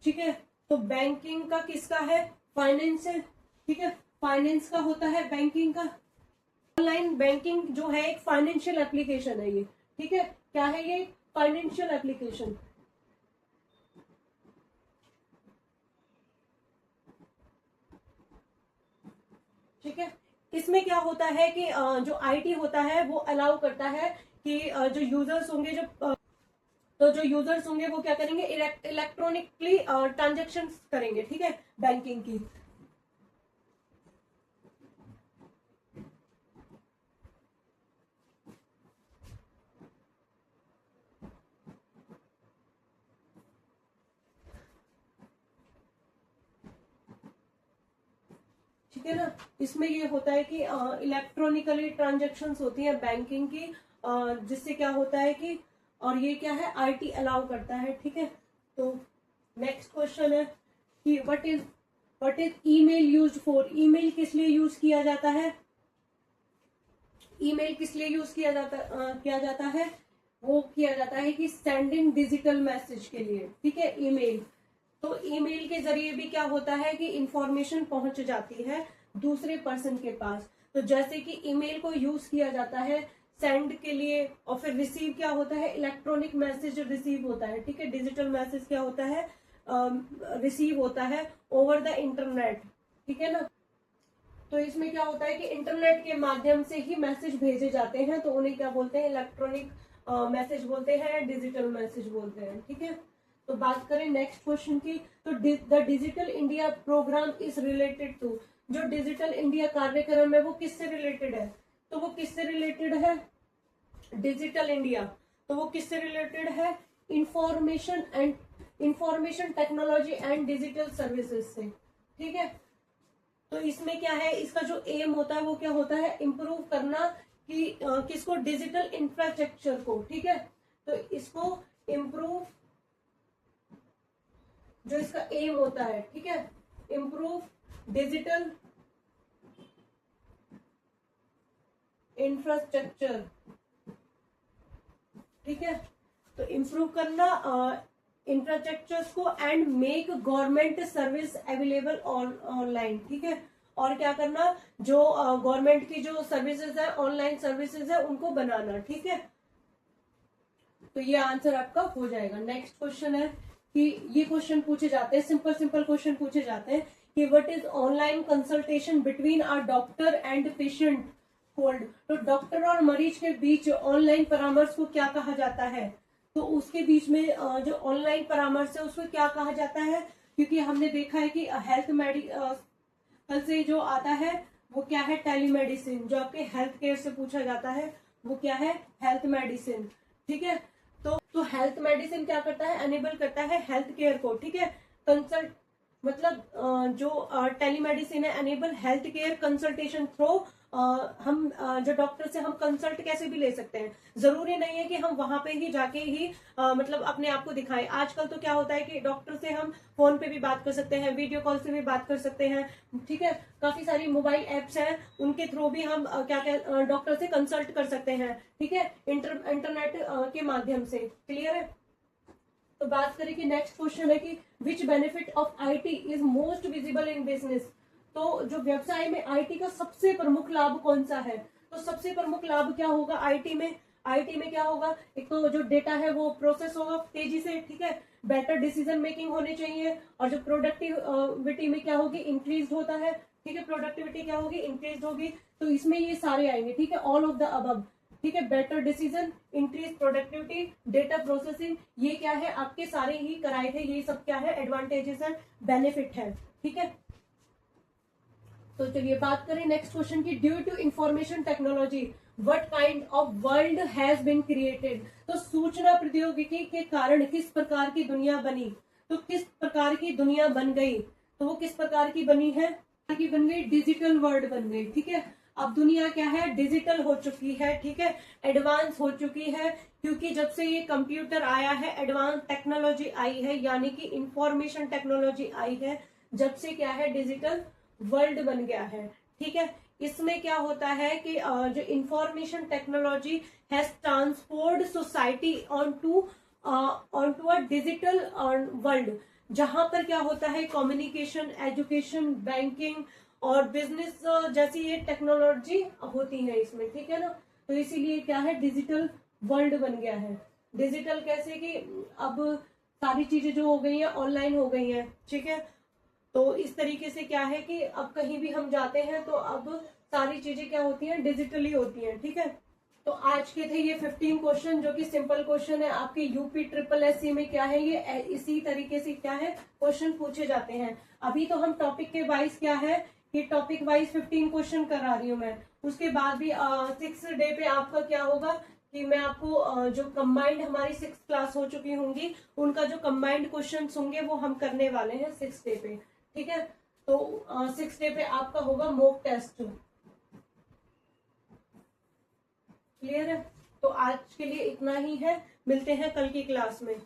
ठीक है, तो बैंकिंग का किसका है, फाइनेंस है। ठीक है, फाइनेंस का होता है बैंकिंग का। ऑनलाइन बैंकिंग जो है एक फाइनेंशियल एप्लीकेशन है ये। ठीक है, क्या है ये, फाइनेंशियल एप्लीकेशन। ठीक है, इसमें क्या होता है कि जो आईटी होता है वो अलाउ करता है कि जो यूजर्स होंगे, जो यूजर्स होंगे वो क्या करेंगे, इलेक्ट्रॉनिकली ट्रांजेक्शन करेंगे। ठीक है, बैंकिंग की। ठीक है ना, इसमें ये होता है कि इलेक्ट्रॉनिकली ट्रांजेक्शन्स होती हैं बैंकिंग की, जिससे क्या होता है कि और ये क्या है, आईटी अलाउ करता है, ठीक है। तो नेक्स्ट क्वेश्चन है कि what is email used for. Email किस लिए यूज किया जाता है, ईमेल किस लिए यूज किया जाता है, वो किया जाता है कि सेंडिंग डिजिटल मैसेज के लिए, ठीक है, ईमेल। तो ईमेल के जरिए भी क्या होता है कि इंफॉर्मेशन पहुंच जाती है दूसरे पर्सन के पास। तो जैसे कि ईमेल को यूज किया जाता है सेंड के लिए, और फिर रिसीव क्या होता है, इलेक्ट्रॉनिक मैसेज रिसीव होता है, ठीक है। डिजिटल मैसेज क्या होता है, रिसीव होता है ओवर द इंटरनेट, ठीक है ना। तो इसमें क्या होता है कि इंटरनेट के माध्यम से ही मैसेज भेजे जाते हैं, तो उन्हें क्या बोलते हैं, इलेक्ट्रॉनिक मैसेज बोलते हैं, डिजिटल मैसेज बोलते हैं, ठीक है। तो बात करें नेक्स्ट क्वेश्चन की, तो the digital India programme is related to. जो डिजिटल इंडिया कार्यक्रम है वो किससे रिलेटेड है, तो वो किससे रिलेटेड है, डिजिटल इंडिया, तो वो किससे रिलेटेड है, information technology and digital services से, ठीक है। तो इसमें क्या है, इसका जो एम होता है वो क्या होता है, इम्प्रूव करना कि किसको, डिजिटल इंफ्रास्ट्रक्चर को, ठीक है। तो इसको इम्प्रूव, जो इसका एम होता है, ठीक है, इम्प्रूव डिजिटल इंफ्रास्ट्रक्चर, ठीक है। तो इम्प्रूव करना इंफ्रास्ट्रक्चर को and make government service available online, ठीक है। और क्या करना, जो गवर्नमेंट की जो सर्विसेज है, ऑनलाइन सर्विसेज है, उनको बनाना, ठीक है। तो ये आंसर आपका हो जाएगा। नेक्स्ट क्वेश्चन है कि ये क्वेश्चन पूछे जाते हैं, सिंपल क्वेश्चन पूछे जाते हैं कि what is online consultation between our doctor and patient called. तो डॉक्टर और मरीज के बीच ऑनलाइन परामर्श को क्या कहा जाता है, तो उसके बीच में जो ऑनलाइन परामर्श है उसको क्या कहा जाता है, क्योंकि हमने देखा है कि हेल्थ से जो आता है वो क्या है, टेलीमेडिसिन। जो आपके हेल्थ केयर से पूछा जाता है वो क्या है, हेल्थ मेडिसिन, ठीक है। तो हेल्थ मेडिसिन क्या करता है, एनेबल करता है हेल्थ केयर को, ठीक है। कंसल्ट मतलब जो टेलीमेडिसिन है, enable health care consultation through, हम जो डॉक्टर से हम कंसल्ट कैसे भी ले सकते हैं। जरूरी नहीं है कि हम वहां पे ही जाके ही मतलब अपने आप को दिखाएं। आजकल तो क्या होता है कि डॉक्टर से हम फोन पे भी बात कर सकते हैं, वीडियो कॉल से भी बात कर सकते हैं, ठीक है। काफी सारी मोबाइल एप्स हैं, उनके थ्रू भी हम क्या डॉक्टर से कंसल्ट कर सकते हैं, ठीक है, इंटरनेट के माध्यम से। क्लियर है। तो बात करें कि नेक्स्ट क्वेश्चन है कि विच benefit of IT is most visible in business. तो जो व्यवसाय में आईटी का सबसे प्रमुख लाभ कौन सा है, तो सबसे प्रमुख लाभ क्या होगा आईटी में, आईटी में क्या होगा, एक तो जो डेटा है वो प्रोसेस होगा तेजी से, ठीक है, बेटर डिसीजन मेकिंग होनी चाहिए, और जो प्रोडक्टिविटी में क्या होगी, इंक्रीज होता है, ठीक है, प्रोडक्टिविटी क्या होगी, इंक्रीज होगी। तो इसमें ये सारे आएंगे, ठीक है, ऑल ऑफ द अबव, ठीक है। Better decision, increase productivity, data processing, ये क्या है, आपके सारे ही कराए थे, ये सब क्या है, एडवांटेजेस है, बेनिफिट है, ठीक है। तो चलिए बात करें नेक्स्ट क्वेश्चन की, due to information technology what kind of world has been created. तो सूचना प्रौद्योगिकी के कारण किस प्रकार की दुनिया बनी, तो किस प्रकार की दुनिया बन गई, तो वो किस प्रकार की बनी है, की बन गई, डिजिटल वर्ल्ड बन गई, ठीक है। अब दुनिया क्या है, डिजिटल हो चुकी है, ठीक है, एडवांस हो चुकी है, क्योंकि जब से ये कंप्यूटर आया है, एडवांस टेक्नोलॉजी आई है, यानी कि इंफॉर्मेशन टेक्नोलॉजी आई है, जब से क्या है, डिजिटल वर्ल्ड बन गया है, ठीक है। इसमें क्या होता है कि जो information technology has transformed society onto a digital world, जहां पर क्या होता है, कम्युनिकेशन, एजुकेशन, बैंकिंग और बिजनेस जैसी ये टेक्नोलॉजी होती है इसमें, ठीक है ना। तो इसीलिए क्या है, डिजिटल वर्ल्ड बन गया है। डिजिटल कैसे कि अब सारी चीजें जो हो गई हैं ऑनलाइन हो गई हैं, ठीक है। तो इस तरीके से क्या है कि अब कहीं भी हम जाते हैं तो अब सारी चीजें क्या होती हैं, डिजिटली होती हैं, ठीक है। तो आज के थे ये 15 क्वेश्चन, जो कि सिंपल क्वेश्चन है। आपके यूपी ट्रिपल एससी में क्या है, ये इसी तरीके से क्या है, क्वेश्चन पूछे जाते हैं। अभी तो हम टॉपिक के वाइज क्या है कि टॉपिक वाइज 15 क्वेश्चन करा रही हूँ मैं। उसके बाद भी 6 डे पे आपका क्या होगा कि मैं आपको जो कंबाइंड हमारी 6 क्लास हो चुकी होंगी, उनका जो कंबाइंड क्वेश्चन होंगे वो हम करने वाले हैं 6 डे पे, ठीक है। तो 6 डे पे आपका होगा मॉक टेस्ट। क्लियर है। तो आज के लिए इतना ही है, मिलते हैं कल की क्लास में।